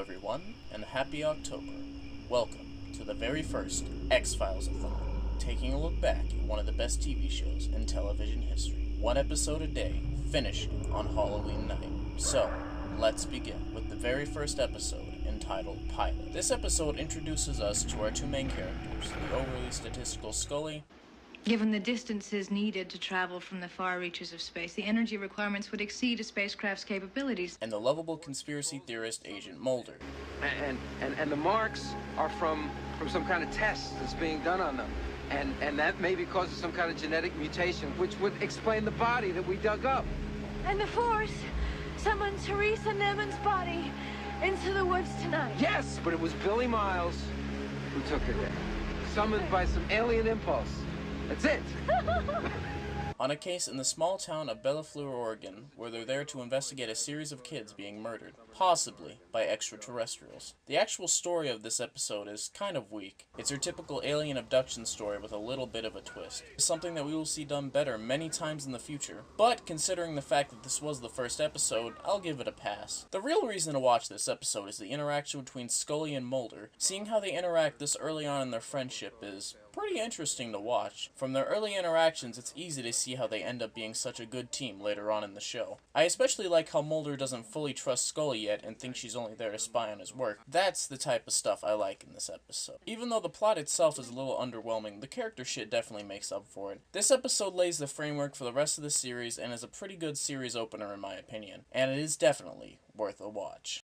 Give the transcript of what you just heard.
everyone, and happy October. Welcome to the very first X-Files-athon, taking a look back at one of the best TV shows in television history. One episode a day, finishing on Halloween night. So, let's begin with the very first episode entitled Pilot. This episode introduces us to our two main characters, the overly statistical Scully. Given the distances needed to travel from the far reaches of space, the energy requirements would exceed a spacecraft's capabilities. And the lovable conspiracy theorist Agent Mulder. And the marks are from some kind of test that's being done on them. And that maybe causes some kind of genetic mutation, which would explain the body that we dug up. And the Force summoned Teresa Nemon's body into the woods tonight. Yes, but it was Billy Miles who took her there. Summoned by some alien impulse. That's it! On a case in the small town of Bellefleur, Oregon, where they're there to investigate a series of kids being murdered, possibly by extraterrestrials. The actual story of this episode is kind of weak. It's your typical alien abduction story with a little bit of a twist. It's something that we will see done better many times in the future, but considering the fact that this was the first episode, I'll give it a pass. The real reason to watch this episode is the interaction between Scully and Mulder. Seeing how they interact this early on in their friendship is pretty interesting to watch. From their early interactions, it's easy to see how they end up being such a good team later on in the show. I especially like how Mulder doesn't fully trust Scully yet and thinks she's only there to spy on his work. That's the type of stuff I like in this episode. Even though the plot itself is a little underwhelming, the character shit definitely makes up for it. This episode lays the framework for the rest of the series and is a pretty good series opener in my opinion, and it is definitely worth a watch.